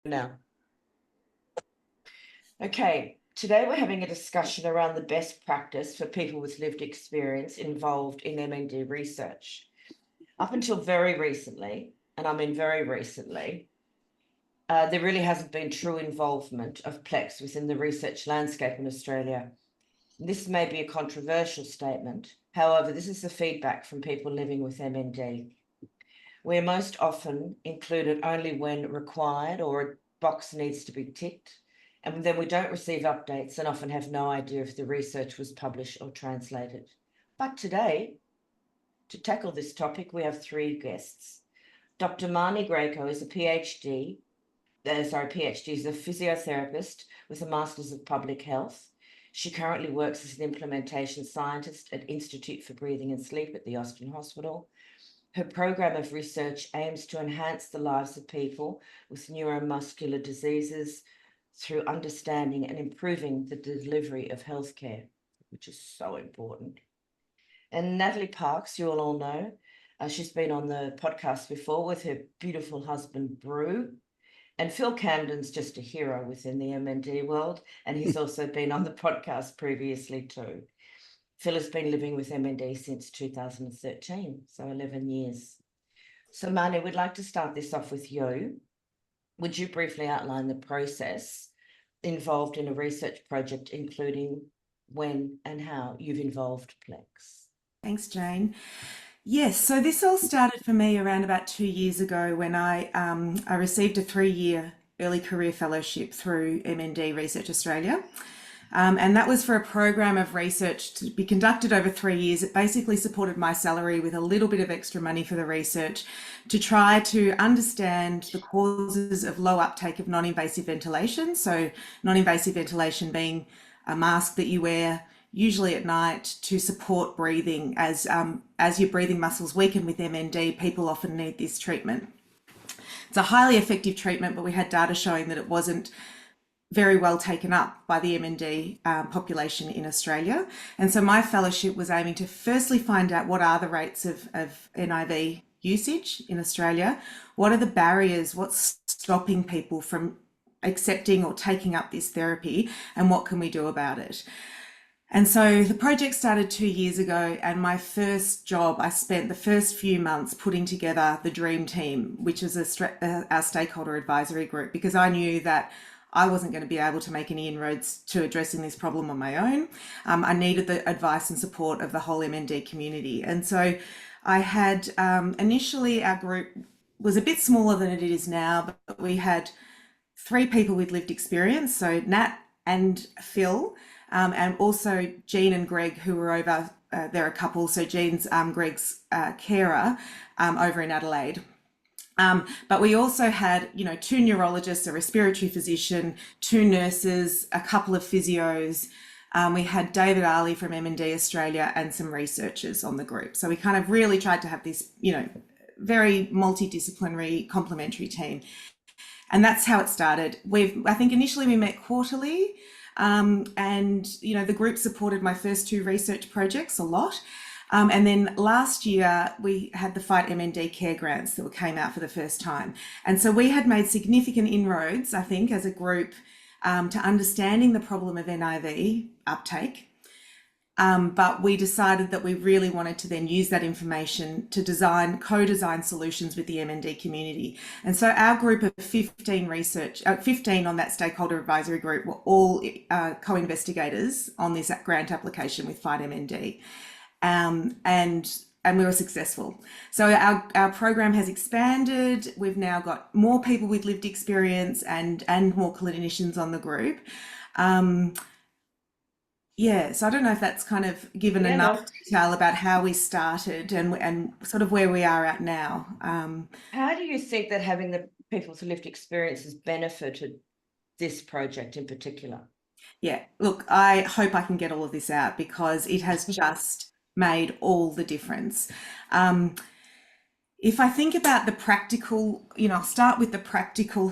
now. Okay, today we're having a discussion around the best practice for people with lived experience involved in MND research. Up until very recently, and I mean very recently, there really hasn't been true involvement of PLEX within the research landscape in Australia. This may be a controversial statement. However, this is the feedback from people living with MND. We're most often included only when required or a box needs to be ticked, and then we don't receive updates and often have no idea if the research was published or translated. But today, to tackle this topic, we have three guests. Dr Marnie Graco is a PhD is a physiotherapist with a Masters of Public Health. She currently works as an implementation scientist at Institute for Breathing and Sleep at the Austin Hospital. Her program of research aims to enhance the lives of people with neuromuscular diseases through understanding and improving the delivery of healthcare, which is so important. And Natalie Parks, you all know, she's been on the podcast before with her beautiful husband, Brew. And Phil Camden's just a hero within the MND world, and he's also been on the podcast previously too. Phil has been living with MND since 2013, so 11 years. So Marnie, we'd like to start this off with you. Would you briefly outline the process involved in a research project, including when and how you've involved PLEX? Thanks, Jane. Yes, so this all started for me around about 2 years ago when I received a 3-year early career fellowship through MND Research Australia. And that was for a program of research to be conducted over 3 years. It basically supported my salary with a little bit of extra money for the research to try to understand the causes of low uptake of non-invasive ventilation. So non-invasive ventilation being a mask that you wear usually at night to support breathing. As your breathing muscles weaken with MND, people often need this treatment. It's a highly effective treatment, but we had data showing that it wasn't very well taken up by the MND population in Australia. And so my fellowship was aiming to firstly find out what are the rates of NIV usage in Australia, what are the barriers, what's stopping people from accepting or taking up this therapy, and what can we do about it. And so the project started 2 years ago, and my first job, I spent the first few months putting together the dream team, which is our stakeholder advisory group, because I knew that I wasn't going to be able to make any inroads to addressing this problem on my own. I needed the advice and support of the whole MND community. And so I had, initially our group was a bit smaller than it is now, but we had 3 people with lived experience. So Nat and Phil, and also Jean and Greg, who were over, they're a couple. So Jean's Greg's carer over in Adelaide. But we also had, 2 neurologists, a respiratory physician, 2 nurses, a couple of physios. We had David Ali from MND Australia and some researchers on the group. So we kind of really tried to have this, very multidisciplinary complementary team. And that's how it started. I think initially we met quarterly, and, the group supported my first 2 research projects a lot. And then last year we had the Fight MND Care grants that came out for the first time. And so we had made significant inroads, I think, as a group to understanding the problem of NIV uptake. But we decided that we really wanted to then use that information to co-design solutions with the MND community. And so our group of 15 on that stakeholder advisory group were all co-investigators on this grant application with Fight MND. And we were successful. So our program has expanded. We've now got more people with lived experience and more clinicians on the group. So I don't know if that's kind of given enough detail about how we started and sort of where we are at now. How do you think that having the people with lived experience has benefited this project in particular? Yeah, look, I hope I can get all of this out because it has just made all the difference. If I think about the practical, I'll start with the practical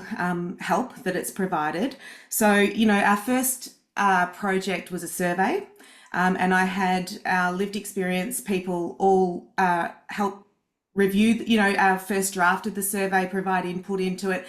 help that it's provided. So, our first project was a survey, and I had our lived experience people all help review, our first draft of the survey, provide input into it,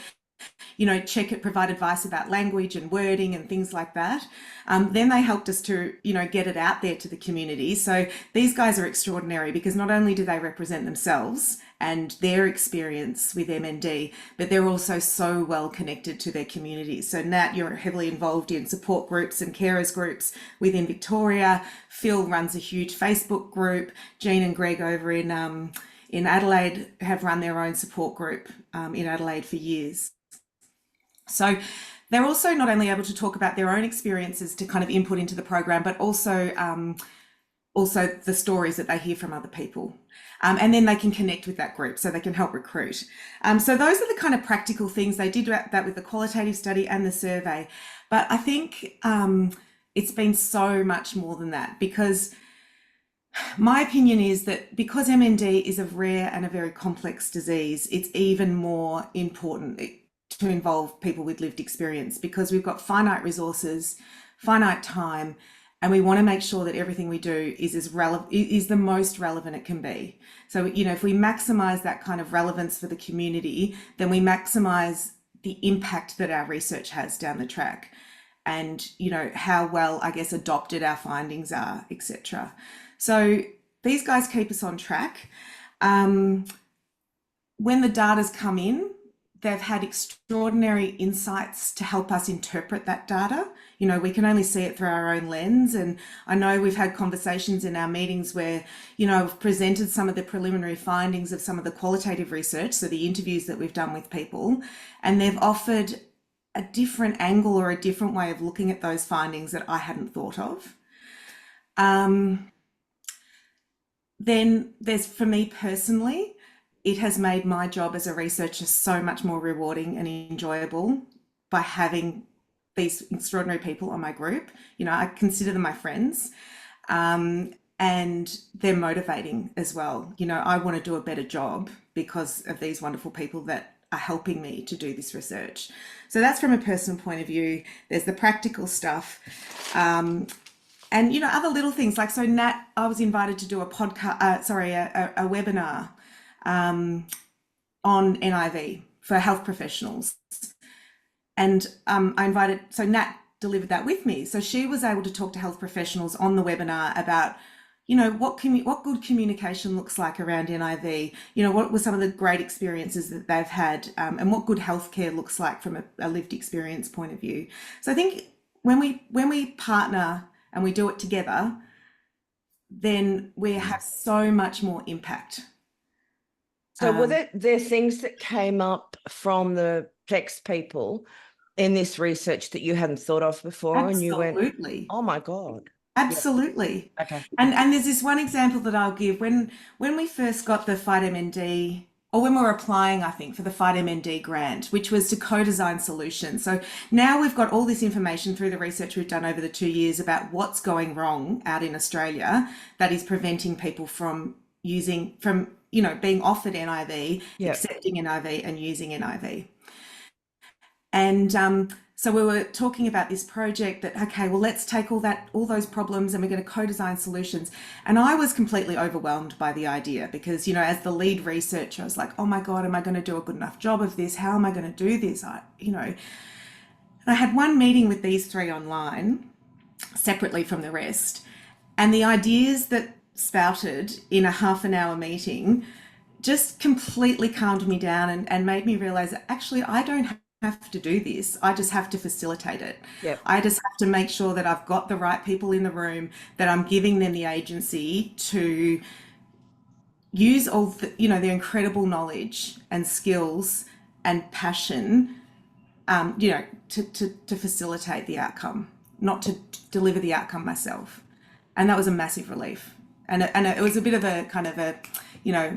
check it, provide advice about language and wording and things like that. Then they helped us to, get it out there to the community. So these guys are extraordinary because not only do they represent themselves and their experience with MND, but they're also so well connected to their communities. So Nat, you're heavily involved in support groups and carers groups within Victoria. Phil runs a huge Facebook group. Jean and Greg over in Adelaide have run their own support group in Adelaide for years. So they're also not only able to talk about their own experiences to kind of input into the program, but also the stories that they hear from other people. And then they can connect with that group so they can help recruit. So those are the kind of practical things. They did that with the qualitative study and the survey. But I think it's been so much more than that, because my opinion is that because MND is a rare and a very complex disease, it's even more important to involve people with lived experience, because we've got finite resources, finite time, and we want to make sure that everything we do is the most relevant it can be. So, if we maximize that kind of relevance for the community, then we maximize the impact that our research has down the track, and, how well, I guess, adopted our findings are, etc. So these guys keep us on track. When the data's come in, they've had extraordinary insights to help us interpret that data. We can only see it through our own lens. And I know we've had conversations in our meetings where, I've presented some of the preliminary findings of some of the qualitative research, so the interviews that we've done with people, and they've offered a different angle or a different way of looking at those findings that I hadn't thought of. Then there's, for me personally, it has made my job as a researcher so much more rewarding and enjoyable by having these extraordinary people on my group. I consider them my friends, and they're motivating as well. I want to do a better job because of these wonderful people that are helping me to do this research. So that's from a personal point of view. There's the practical stuff. And, other little things like, so Nat, I was invited to do a webinar on NIV for health professionals. And so Nat delivered that with me. So she was able to talk to health professionals on the webinar about, what good communication looks like around NIV, what were some of the great experiences that they've had, and what good healthcare looks like from a lived experience point of view. So I think when we partner and we do it together, then we have so much more impact. So were there things that came up from the PLEX people in this research that you hadn't thought of before? Absolutely. And you went, oh my God. Absolutely. Yep. Okay. And there's this one example that I'll give. When we first got the Fight MND, or when we were applying, I think, for the Fight MND grant, which was to co-design solutions. So now we've got all this information through the research we've done over the 2 years about what's going wrong out in Australia that is preventing people from being offered NIV, accepting NIV and using NIV. And so we were talking about this project that, okay, well, let's take all those problems and we're going to co-design solutions. And I was completely overwhelmed by the idea because, as the lead researcher, I was like, oh my God, am I going to do a good enough job of this? How am I going to do this? And I had one meeting with these three online, separately from the rest. And the ideas that spouted in a half an hour meeting just completely calmed me down and made me realize that actually I don't have to do this. I just have to facilitate it. Yep. I just have to make sure that I've got the right people in the room, that I'm giving them the agency to use all their incredible knowledge and skills and passion, to facilitate the outcome, not to deliver the outcome myself. And that was a massive relief. And it was a bit of a kind of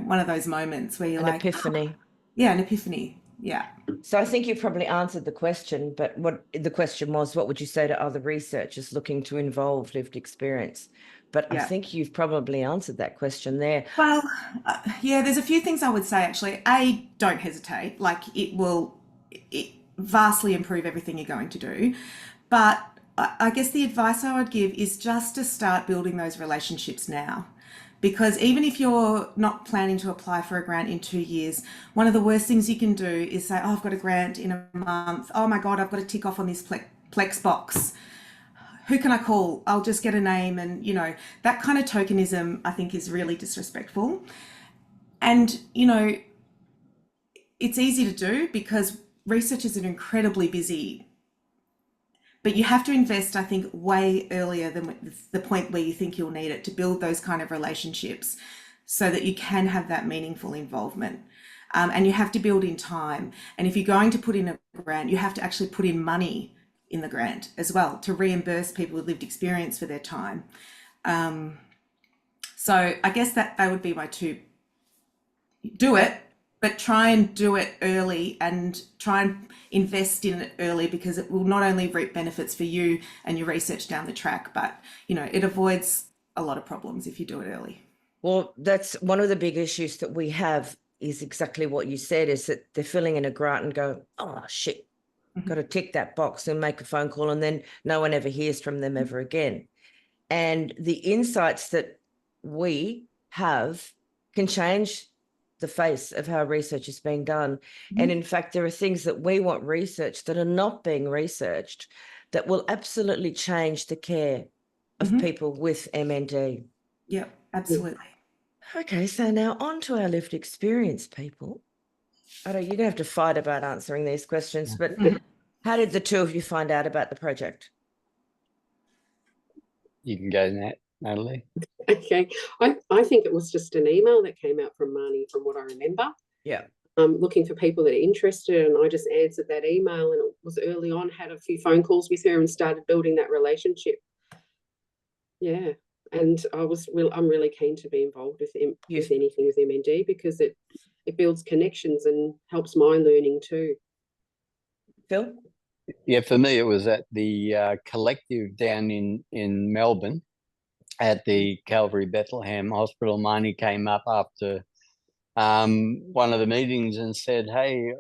one of those moments where you're like, epiphany. Yeah, an epiphany. Yeah. So I think you've probably answered the question, but what the question was, what would you say to other researchers looking to involve lived experience? But I think you've probably answered that question there. Well, there's a few things I would say actually. A, don't hesitate. Like it vastly improve everything you're going to do. But I guess the advice I would give is just to start building those relationships now, Because even if you're not planning to apply for a grant in 2 years, one of the worst things you can do is say, oh, I've got a grant in a month. Oh my God, I've got to tick off on this Plex box. Who can I call? I'll just get a name. And, you know, that kind of tokenism, I think, is really disrespectful. And, you know, it's easy to do because research is an incredibly busy, but you have to invest, I think, way earlier than the point where you think you'll need it to build those kind of relationships so that you can have that meaningful involvement. And you have to build in time. And if you're going to put in a grant, you have to actually put in money in the grant as well to reimburse people with lived experience for their time. So I guess that would be my two. Do it, but try and do it early and try and invest in it early, because it will not only reap benefits for you and your research down the track, but, you know, it avoids a lot of problems if you do it early. Well, that's one of the big issues that we have, is exactly what you said, is that they're filling in a grant and go, oh, shit, got to tick that box and make a phone call, and then no one ever hears from them ever again. And the insights that we have can change the face of how research is being done. And in fact, there are things that we want researched that are not being researched that will absolutely change the care of people with MND. Yep, absolutely. Okay, so now on to our lived experience, people. I know you're going to have to fight about answering these questions, but how did the two of you find out about the project? You can go, Natalie. Okay, I think it was just an email that came out from Marnie, from what I remember. Yeah. Looking for people that are interested, and I just answered that email, and it was early on, had a few phone calls with her and started building that relationship. Yeah, and I'm really keen to be involved with anything with MND, because it builds connections and helps my learning too. Phil? Yeah, for me, it was at the collective down in Melbourne at the Calvary Bethlehem Hospital. Marnie came up after one of the meetings and said, hey,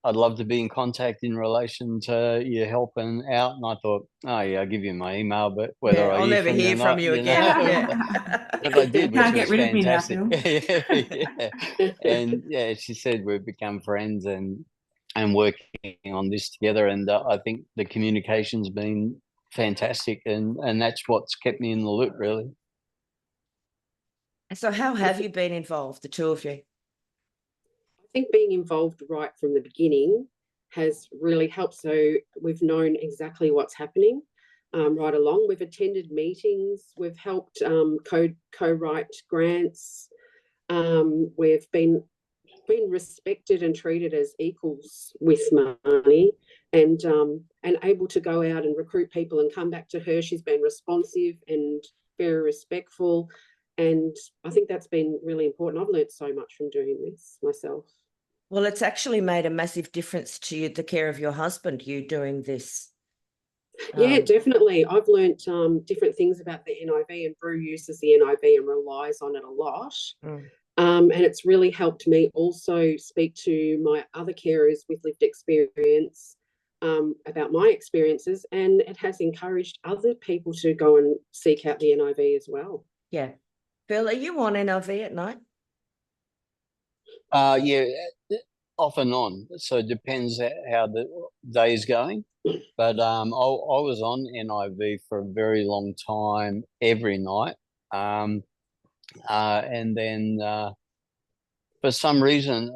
I'd love to be in contact in relation to you helping out. And I thought, oh, yeah, I'll give you my email, but whether I'll never hear from you again. Yeah. But I did, which Can't was get rid fantastic. of me now, Phil. Yeah. And yeah, she said we've become friends and working on this together. And I think the communication's been fantastic, and that's what's kept me in the loop, really. So how have you been involved, the two of you? I think being involved right from the beginning has really helped. So we've known exactly what's happening right along. We've attended meetings. We've helped co-write grants. We've been respected and treated as equals with Marnie, and able to go out and recruit people and come back to her. She's been responsive and very respectful. And I think that's been really important. I've learned so much from doing this myself. Well, it's actually made a massive difference to you, the care of your husband, you doing this. Yeah, definitely. I've learned different things about the NIV, and Brew uses the NIV and relies on it a lot. And it's really helped me also speak to my other carers with lived experience about my experiences, and it has encouraged other people to go and seek out the NIV as well. Yeah. Phil, are you on NIV at night? Yeah, off and on. So it depends how the day is going. But I was on NIV for a very long time, every night. And then for some reason,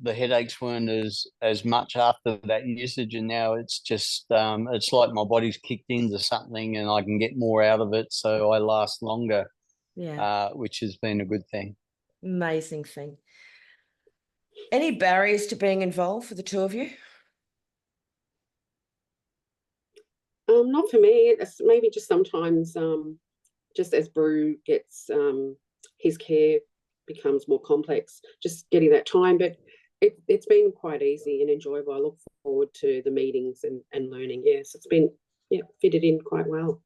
the headaches weren't as much after that usage, and now it's just it's like my body's kicked into something, and I can get more out of it, so I last longer. Yeah, which has been a good thing. Amazing thing. Any barriers to being involved for the two of you? Not for me. It's maybe just sometimes, just as Brew gets his care becomes more complex, just getting that time. But it's been quite easy and enjoyable. I look forward to the meetings and learning. Yes, it's been fitted in quite well.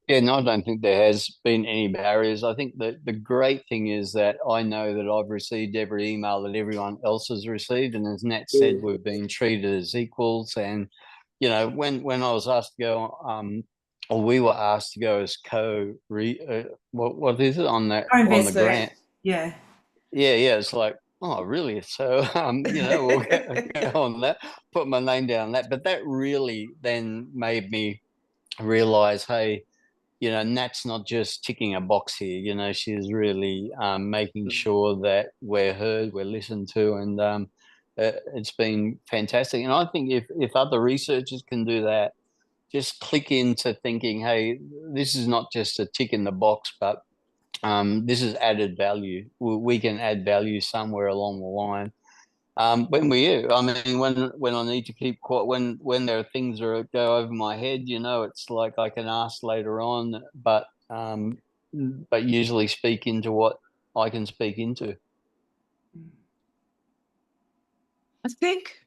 Yeah, no, I don't think there has been any barriers. I think that the great thing is that I know that I've received every email that everyone else has received. And as Nat said, we've been treated as equals. And, you know, when I was asked to go or we were asked to go as what is it on that, on the Co-investors. grant? Yeah. Yeah. It's like, oh, really? So, we'll go on that, put my name down on that. But that really then made me realize, hey, Nat's not just ticking a box here. She's really making sure that we're heard, we're listened to, and it's been fantastic. And I think if other researchers can do that, just click into thinking, hey, this is not just a tick in the box, but this is added value. We can add value somewhere along the line. When I need to keep quiet, when there are things that go over my head, it's like I can ask later on, but usually speak into what I can speak into. I think,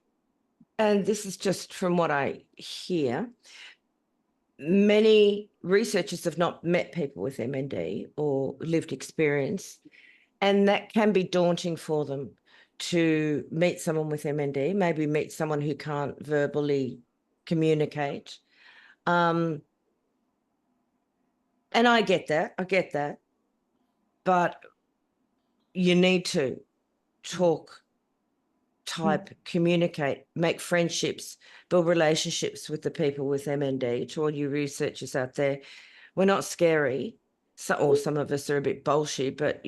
and this is just from what I hear, many researchers have not met people with MND or lived experience, and that can be daunting for them to meet someone with MND, maybe meet someone who can't verbally communicate. And I get that, but you need to talk, type, communicate, make friendships, build relationships with the people with MND. To all you researchers out there, we're not scary. Or some of us are a bit bolshy, but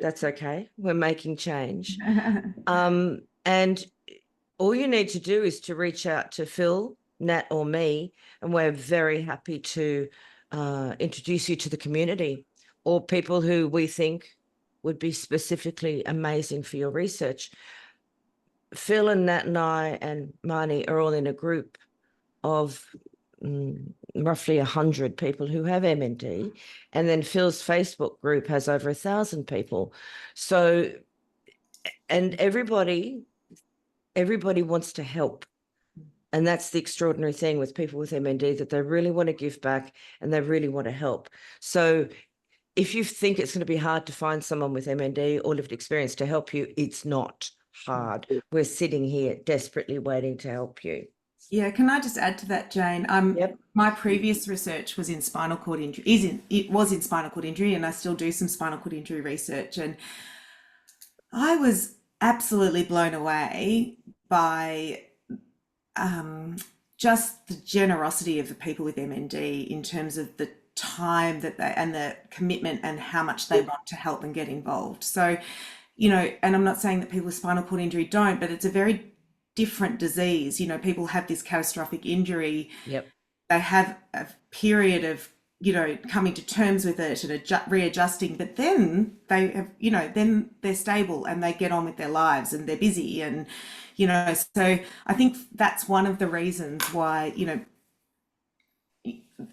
that's okay. We're making change. And all you need to do is to reach out to Phil, Nat, or me, and we're very happy to introduce you to the community or people who we think would be specifically amazing for your research. Phil and Nat and I and Marnie are all in a group of roughly 100 people who have MND, and then Phil's Facebook group has over 1,000 people. So, and everybody wants to help. And that's the extraordinary thing with people with MND, that they really want to give back and they really want to help. So if you think it's going to be hard to find someone with MND or lived experience to help you, it's not hard. We're sitting here desperately waiting to help you. Yeah, can I just add to that, Jane? Yep. My previous research was in spinal cord injury. It was in spinal cord injury, and I still do some spinal cord injury research. And I was absolutely blown away by just the generosity of the people with MND in terms of the time that they and the commitment and how much they want to help and get involved. So, and I'm not saying that people with spinal cord injury don't, but it's a very different disease. People have this catastrophic injury. Yep. They have a period of, coming to terms with it and readjusting, but then they have, then they're stable and they get on with their lives and they're busy. And, so I think that's one of the reasons why,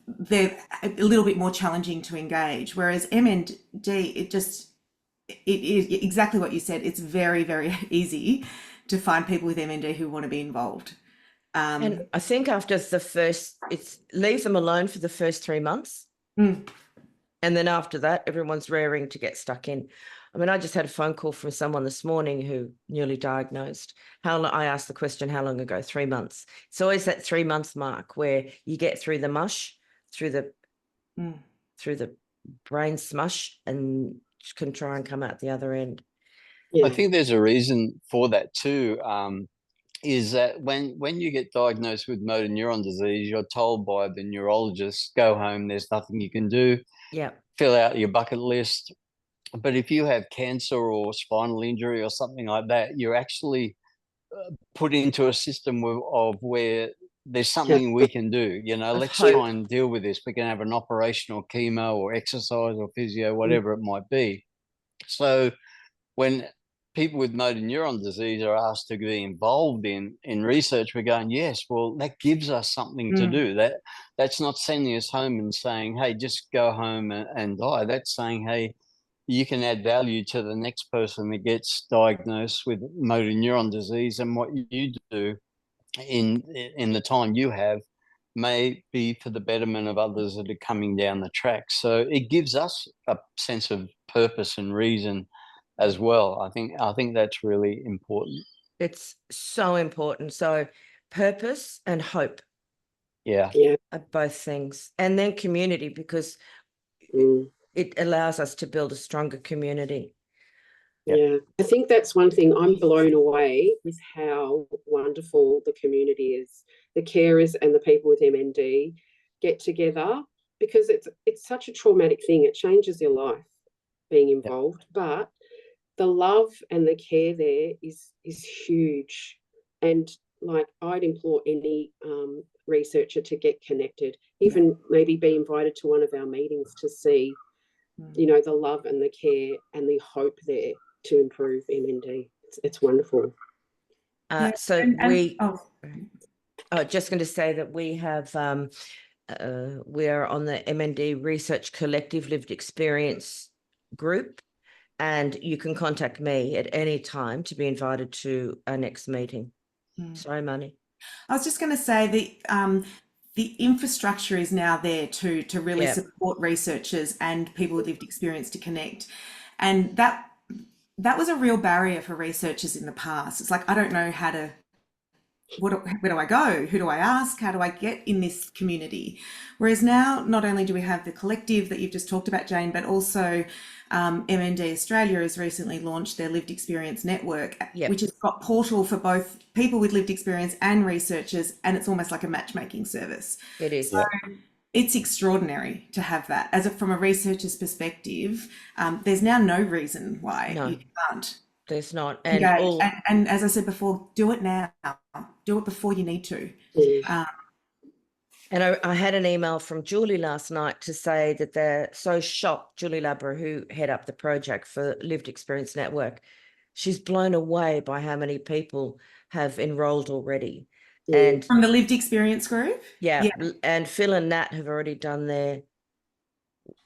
they're a little bit more challenging to engage. Whereas MND, it is exactly what you said. It's very, very easy to find people with MND who want to be involved. And I think after leave them alone for the first 3 months. And then after that, everyone's raring to get stuck in. I mean, I just had a phone call from someone this morning who newly diagnosed. I asked the question, how long ago? 3 months. It's always that 3 month mark where you get through the mush, through the brain smush, and can try and come out the other end. Yeah. I think there's a reason for that too. Is that when you get diagnosed with motor neuron disease, you're told by the neurologist, go home, there's nothing you can do. Yeah. Fill out your bucket list. But if you have cancer or spinal injury or something like that, you're actually put into a system of where there's something we can do. Let's try and deal with this. We can have an operation or chemo or exercise or physio, whatever it might be. So when people with motor neuron disease are asked to be involved in research, we're going, yes, well, that gives us something to do. That's not sending us home and saying, hey, just go home and die. That's saying, hey, you can add value to the next person that gets diagnosed with motor neuron disease, and what you do in the time you have may be for the betterment of others that are coming down the track. So it gives us a sense of purpose and reason as well. I think that's really important. It's so important. So purpose and hope. Yeah. Yeah. both things. And then community, because it allows us to build a stronger community. Yeah, I think that's one thing. I'm blown away with how wonderful the community is. The carers and the people with MND get together because it's such a traumatic thing. It changes your life being involved, but the love and the care there is huge. And like I'd implore any researcher to get connected, even maybe be invited to one of our meetings to see, you know, the love and the care and the hope there to improve MND. It's wonderful. So just going to say that we have we are on the MND Research Collective Lived Experience group, and you can contact me at any time to be invited to our next meeting. Sorry, Marnie. I was just going to say the infrastructure is now there to really support researchers and people with lived experience to connect, and that was a real barrier for researchers in the past. It's like, I don't know how to, where do I go? Who do I ask? How do I get in this community? Whereas now, not only do we have the collective that you've just talked about, Jane, but also MND Australia has recently launched their lived experience network, which has got portal for both people with lived experience and researchers, and it's almost like a matchmaking service. It is. So it's extraordinary to have that. From a researcher's perspective, there's now no reason why you can't. There's not. And as I said before, do it now. Do it before you need to. And I had an email from Julie last night to say that they're so shocked, Julie Labra, who head up the project for Lived Experience Network. She's blown away by how many people have enrolled already. And from the Lived Experience group? Yeah. And Phil and Nat have already done their,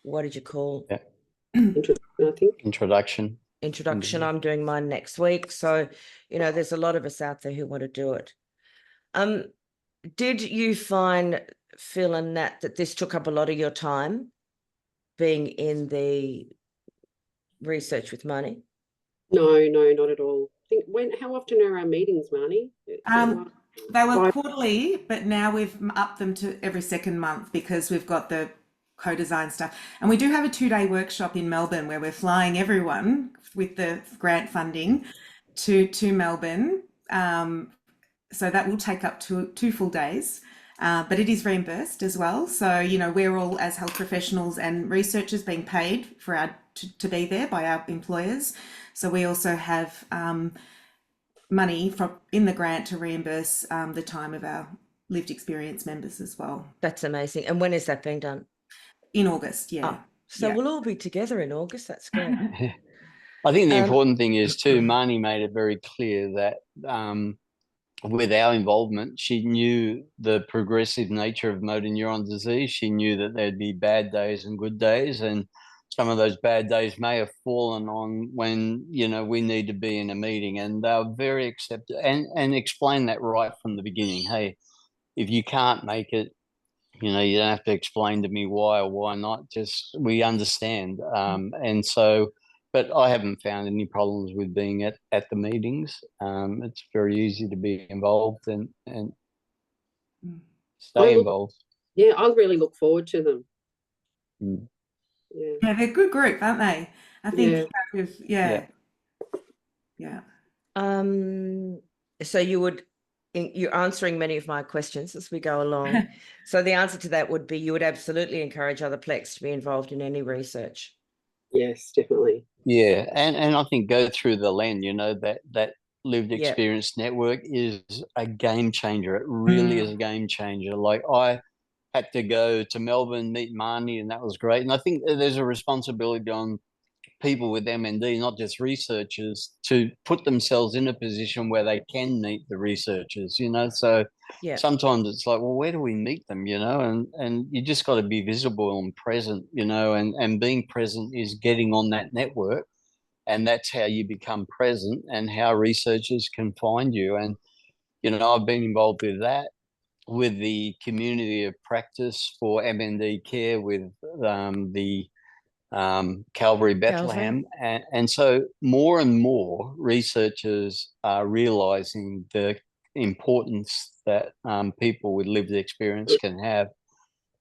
what did you call? Introduction. I'm doing mine next week. So, you know, there's a lot of us out there who want to do it. Did you find, Phil and Nat, that this took up a lot of your time being in the research with Marnie? No, not at all. How often are our meetings, Marnie? They were quarterly, but now we've upped them to every second month because we've got the co-design stuff. And we do have a 2-day workshop in Melbourne where we're flying everyone with the grant funding to Melbourne. So that will take up to 2 full days, but it is reimbursed as well. So, you know, we're all, as health professionals and researchers, being paid for to be there by our employers. So we also have money in the grant to reimburse the time of our lived experience members as well. That's amazing. And when is that being done? In August, yeah. So we'll all be together in August. That's great. I think the important thing is too, Marnie made it very clear that with our involvement, she knew the progressive nature of motor neuron disease. She knew that there'd be bad days and good days, and some of those bad days may have fallen on when, you know, we need to be in a meeting, and they were very accepted and explained that right from the beginning. Hey, if you can't make it, you know, you don't have to explain to me why or why not. Just, we understand. And so, but I haven't found any problems with being at the meetings. It's very easy to be involved and stay involved. Yeah, I really look forward to them. Yeah, they're a good group, aren't they? I think. So you're answering many of my questions as we go along. So the answer to that would be you would absolutely encourage other plex to be involved in any research. Yes, definitely. Yeah, and I think go through the lens, you know, that lived experience network is a game changer. It really is a game changer. Like, I had to go to Melbourne, meet Marnie, and that was great. And I think there's a responsibility on people with MND, not just researchers, to put themselves in a position where they can meet the researchers, you know. So sometimes it's like, well, where do we meet them, you know? And you just got to be visible and present, you know, and being present is getting on that network. And that's how you become present and how researchers can find you. And, you know, I've been involved with that, with the community of practice for MND care with the Calvary Bethlehem. And so more and more researchers are realizing the importance that people with lived experience can have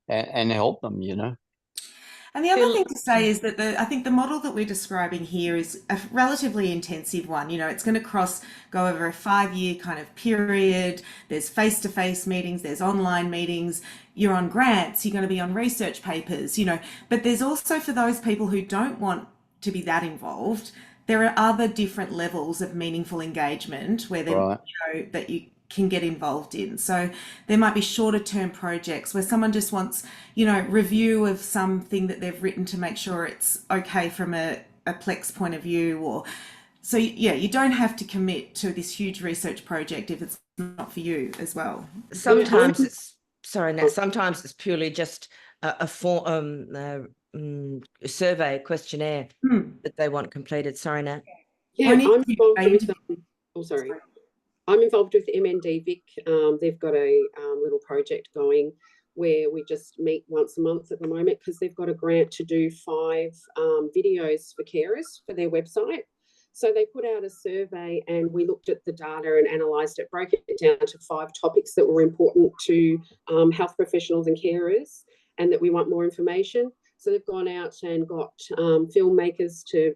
and help them, you know. And the other Phil, thing to say is that I think the model that we're describing here is a relatively intensive one. You know, it's going to go over a 5-year kind of period. There's face-to-face meetings, there's online meetings, you're on grants, you're going to be on research papers, you know, but there's also for those people who don't want to be that involved, there are other different levels of meaningful engagement where then, Right. you know, that you can get involved in. So there might be shorter term projects where someone just wants, you know, review of something that they've written to make sure it's okay from a Plex point of view, or so yeah, you don't have to commit to this huge research project if it's not for you as well. sometimes it's sometimes it's purely just a form, a survey, questionnaire that they want completed. Sorry, Nat. Yeah, I'm involved with. I'm involved with MND Vic. They've got a little project going where we just meet once a month at the moment because they've got a grant to do 5 videos for carers for their website. So they put out a survey and we looked at the data and analysed it, broke it down to 5 topics that were important to health professionals and carers and that we want more information. So they've gone out and got filmmakers to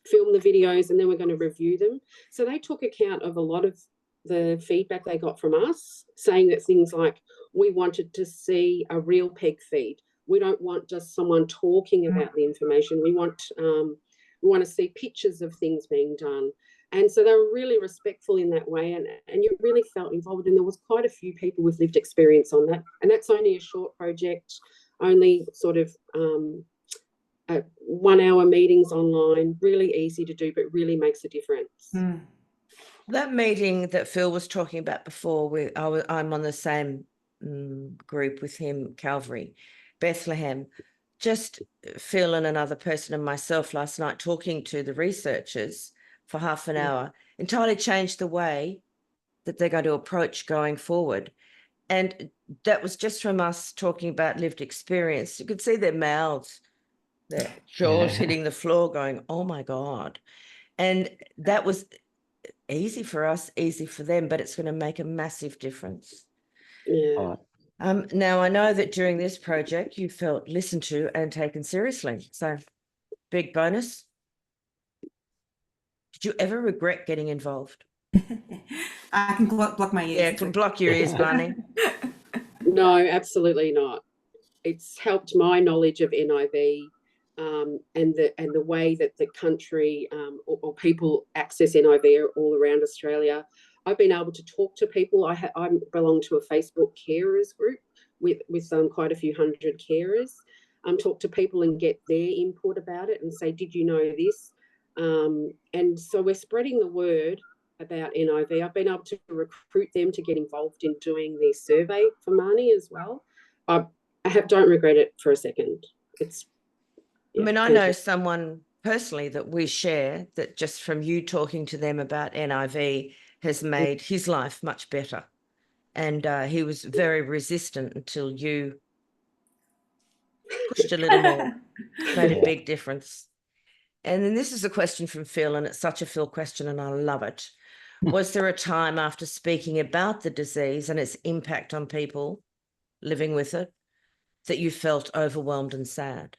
film the videos and then we're going to review them. So they took account of a lot of the feedback they got from us, saying that things like, we wanted to see a real peg feed. We don't want just someone talking about the information. We want to see pictures of things being done. And so they were really respectful in that way and you really felt involved. And there was quite a few people with lived experience on that. And that's only a short project, only sort of 1-hour meetings online, really easy to do, but really makes a difference. That meeting that Phil was talking about before, I'm on the same group with him, Calvary, Bethlehem. Just Phil and another person and myself last night talking to the researchers for half an hour entirely changed the way that they're going to approach going forward. And that was just from us talking about lived experience. You could see their mouths, their jaws hitting the floor going, oh my God. And that was easy for us, easy for them, but it's going to make a massive difference. Yeah. Now, I know that during this project, you felt listened to and taken seriously. So big bonus. Did you ever regret getting involved? I can block my ears. Yeah, can block your ears, Marnie. No, absolutely not. It's helped my knowledge of NIV and the way that the country or people access NIV all around Australia. I've been able to talk to people. I belong to a Facebook carers group with quite a few hundred carers. Talk to people and get their input about it and say, did you know this? And so we're spreading the word about NIV. I've been able to recruit them to get involved in doing the survey for Marnie as well. I don't regret it for a second. I mean, I know someone personally that we share that just from you talking to them about NIV has made his life much better. And he was very resistant until you pushed a little more, made a big difference. And then this is a question from Phil, and it's such a Phil question, and I love it. Was there a time after speaking about the disease and its impact on people living with it that you felt overwhelmed and sad?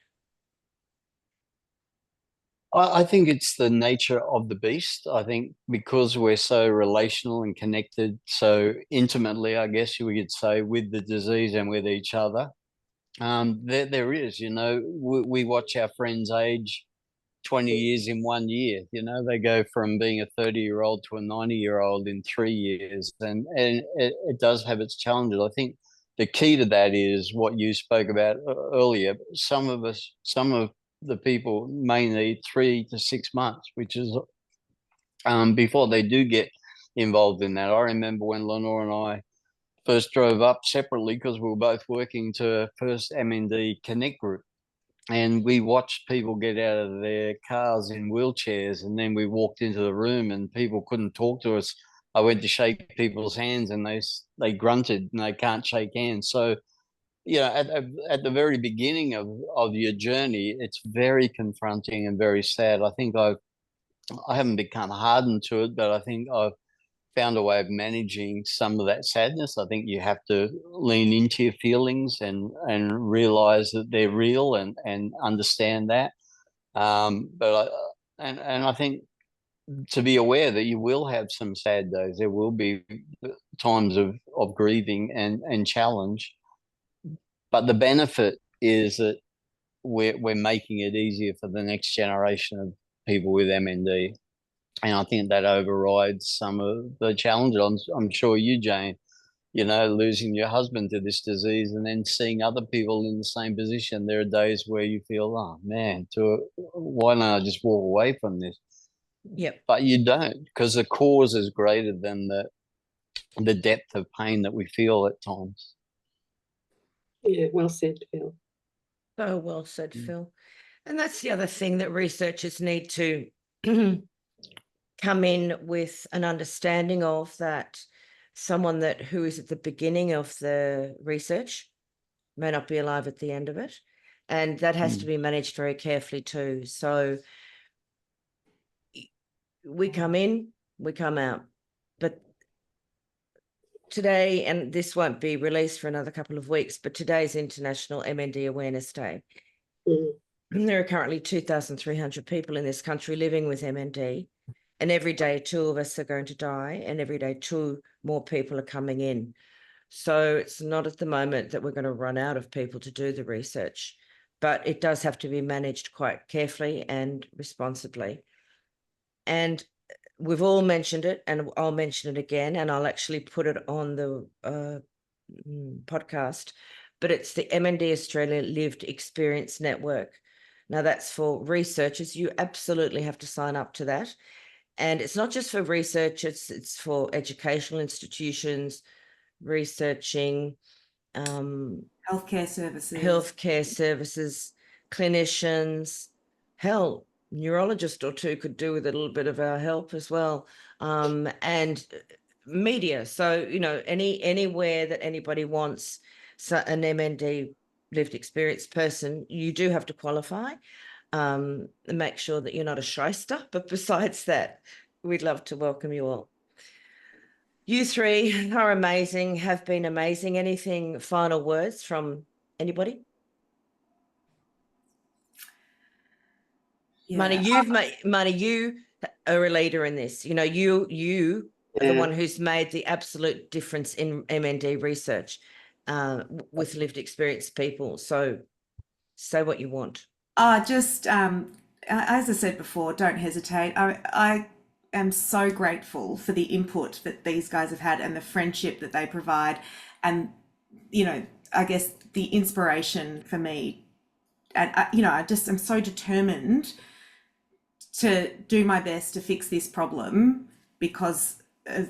I think it's the nature of the beast. I think because we're so relational and connected so intimately, I guess we could say, with the disease and with each other, there is, you know, we watch our friends age 20 years in 1 year. You know, they go from being a 30-year-old to a 90-year-old in 3 years, and it does have its challenges. I think the key to that is what you spoke about earlier. Some of the people may need 3 to 6 months, which is before they do get involved in that. I remember when Lenore and I first drove up separately because we were both working to first MND Connect group. And we watched people get out of their cars in wheelchairs, and then we walked into the room and people couldn't talk to us. I went to shake people's hands and they grunted and they can't shake hands. So, you know, at the very beginning of your journey, it's very confronting and very sad. I think I haven't become hardened to it, but I think I've found a way of managing some of that sadness. I think you have to lean into your feelings and realize that they're real and understand that. And I think to be aware that you will have some sad days. There will be times of grieving and challenge. But the benefit is that we're making it easier for the next generation of people with MND. And I think that overrides some of the challenges. I'm sure you, Jane, losing your husband to this disease and then seeing other people in the same position. There are days where you feel, oh man, why don't I just walk away from this? Yep. But you don't, because the cause is greater than the depth of pain that we feel at times. Yeah, well said, Phil. So well said, Phil. And that's the other thing that researchers need to come in with an understanding of, that someone who is at the beginning of the research may not be alive at the end of it. And that has to be managed very carefully too. So we come in, we come out. But today, and this won't be released for another couple of weeks, but today's International MND Awareness Day. And there are currently 2,300 people in this country living with MND. And every day, 2 of us are going to die, and every day 2 more people are coming in. So it's not at the moment that we're going to run out of people to do the research, but it does have to be managed quite carefully and responsibly. And we've all mentioned it, and I'll mention it again, and I'll actually put it on the podcast, but it's the MND Australia Lived Experience Network. Now, that's for researchers. You absolutely have to sign up to that. And it's not just for research, it's for educational institutions, researching, Healthcare services, clinicians, hell, neurologist or 2 could do with a little bit of our help as well, and media. So, anywhere that anybody wants an MND lived experience person, you do have to qualify. Make sure that you're not a shyster, but besides that, we'd love to welcome you all. You 3 are amazing, have been amazing. Anything, final words from anybody? Yeah. Marnie, you are a leader in this. You are the one who's made the absolute difference in MND research with lived experience people. So say what you want. As I said before, don't hesitate. I am so grateful for the input that these guys have had and the friendship that they provide, and I guess the inspiration for me. And I'm so determined to do my best to fix this problem because of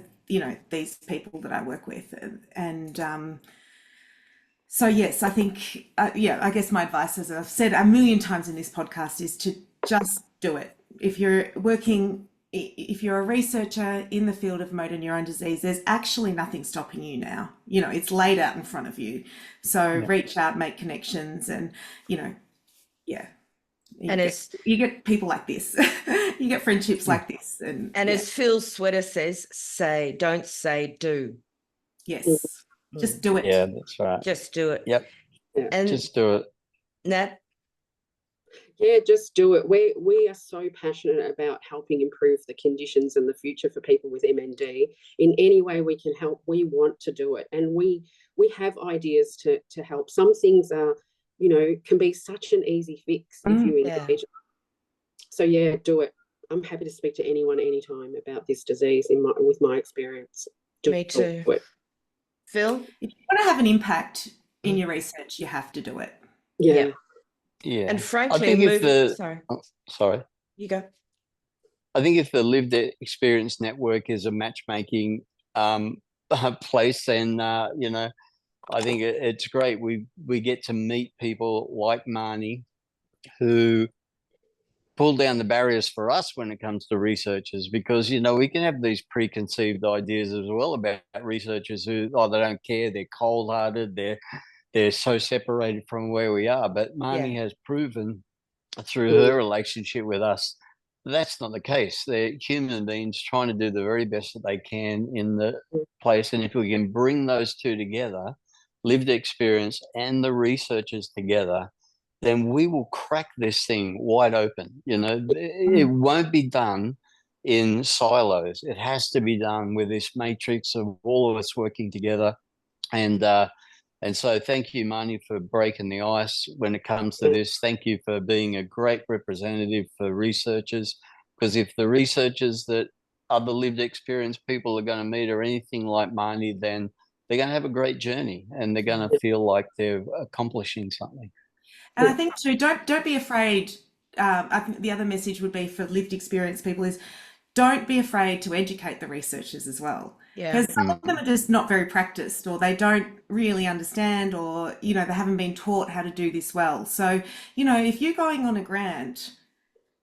these people that I work with, and so yes, I think, I guess my advice, as I've said a million times in this podcast, is to just do it. If you're a researcher in the field of motor neurone disease, there's actually nothing stopping you now. It's laid out in front of you. So reach out, make connections, and, you get people like this. You get friendships like this. And as Phil Sweater says, don't say, do. Yes. Just do it. Yeah, that's right. Just do it. Yep. And just do it. Nat? Yeah, just do it. We are so passionate about helping improve the conditions and the future for people with MND. In any way we can help, we want to do it. And we have ideas to help. Some things are, can be such an easy fix if you engage. So yeah, do it. I'm happy to speak to anyone anytime about this disease with my experience. Me too. Do it. Phil? If you want to have an impact in your research, you have to do it. Yeah. And frankly, I think sorry. You go. I think if the Lived Experience Network is a matchmaking place, then I think it's great. We get to meet people like Marnie who pull down the barriers for us when it comes to researchers, because we can have these preconceived ideas as well about researchers who they don't care, they're cold-hearted, they're so separated from where we are. But Marnie has proven through her relationship with us that's not the case. They're human beings trying to do the very best that they can in the place. And if we can bring those two together, lived experience and the researchers together, then we will crack this thing wide open. You know, it won't be done in silos. It has to be done with this matrix of all of us working together. And so thank you, Marnie, for breaking the ice when it comes to this. Thank you for being a great representative for researchers, because if the researchers that other lived experience people are going to meet are anything like Marnie, then they're going to have a great journey and they're going to feel like they're accomplishing something. And I think too, don't be afraid. I think the other message would be for lived experience people is don't be afraid to educate the researchers as well. Yeah. Because some of them are just not very practiced, or they don't really understand, or, you know, they haven't been taught how to do this well. So, you know, if you're going on a grant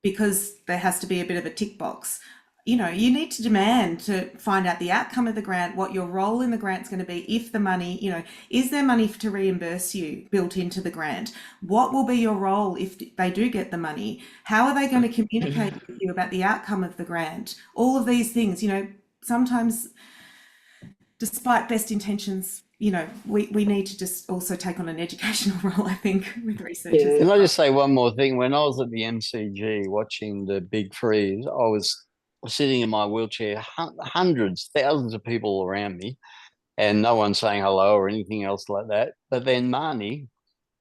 because there has to be a bit of a tick box, you know, you need to demand to find out the outcome of the grant, what your role in the grant is going to be, if the money, you know, is there money to reimburse you built into the grant? What will be your role if they do get the money? How are they going to communicate with you about the outcome of the grant? All of these things, you know, sometimes despite best intentions, you know, we need to just also take on an educational role, I think, with researchers. Yeah. Can I just say one more thing? When I was at the MCG watching the big freeze, I was sitting in my wheelchair, hundreds, thousands of people around me, and no one saying hello or anything else like that. But then Marnie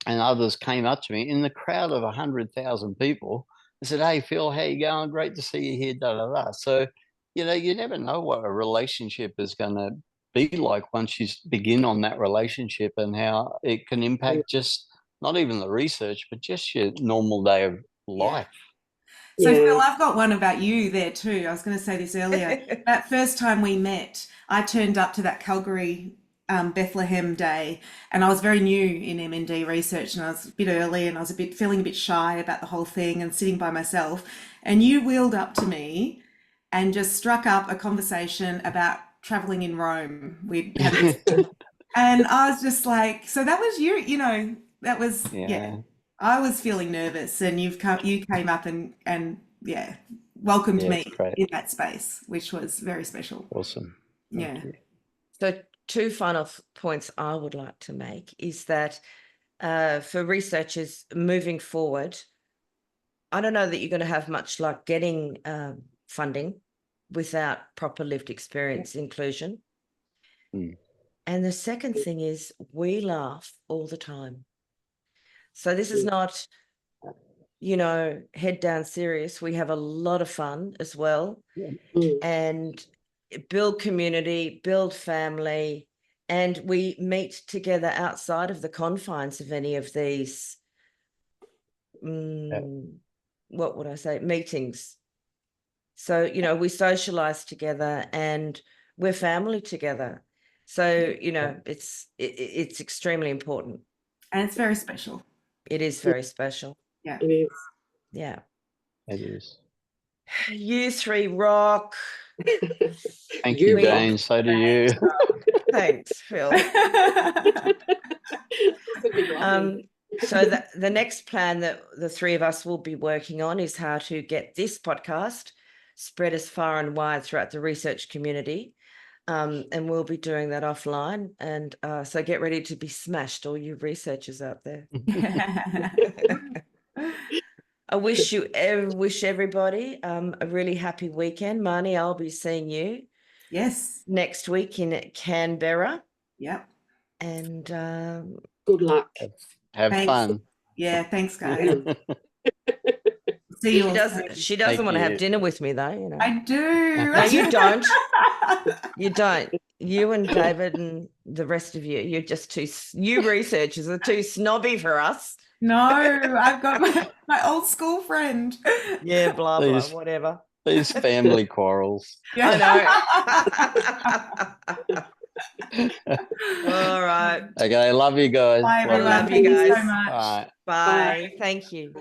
and others came up to me in the crowd of 100,000 people and said, "Hey, Phil, how you going? Great to see you here, da, da, da." So, you know, you never know what a relationship is going to be like once you begin on that relationship, and how it can impact just not even the research, but just your normal day of life. So, Yeah. Phil, I've got one about you there too. I was going to say this earlier. That first time we met, I turned up to that Calgary Bethlehem Day, and I was very new in MND research, and I was a bit early, and I was feeling a bit shy about the whole thing and sitting by myself. And you wheeled up to me and just struck up a conversation about traveling in Rome. We had this, and I was just like, so that was you, you know, that was yeah. I was feeling nervous, and you came up and welcomed me in that space, which was very special. Awesome. Thank you. So two final points I would like to make is that for researchers moving forward, I don't know that you're going to have much luck getting funding without proper lived experience inclusion. And the second thing is we laugh all the time. So this is not, you know, head down serious. We have a lot of fun as well, and build community, build family, and we meet together outside of the confines of any of these, what would I say, meetings. So, you know, we socialize together and we're family together. So, you know, it's extremely important. And it's very special. It is very special. Yeah. It is. Yeah. It is. You three rock. Thank you, Dane. So do you. Thanks, Phil. So the next plan that the three of us will be working on is how to get this podcast spread as far and wide throughout the research community. And we'll be doing that offline. And so get ready to be smashed, all you researchers out there. I wish everybody a really happy weekend. Marnie, I'll be seeing you. Yes. Next week in Canberra. Yep. And good luck. Have fun. Yeah, thanks, guys. See you. She doesn't want to have dinner with me though, you know. I do. No, you don't. You don't. You and David and the rest of you're just you researchers are too snobby for us. No, I've got my old school friend. Yeah, blah, blah, whatever. These family quarrels. Yeah. I know. All right. Okay, love you guys. Bye, everyone. Love you guys. Thank you so much. All right. Bye. Thank you.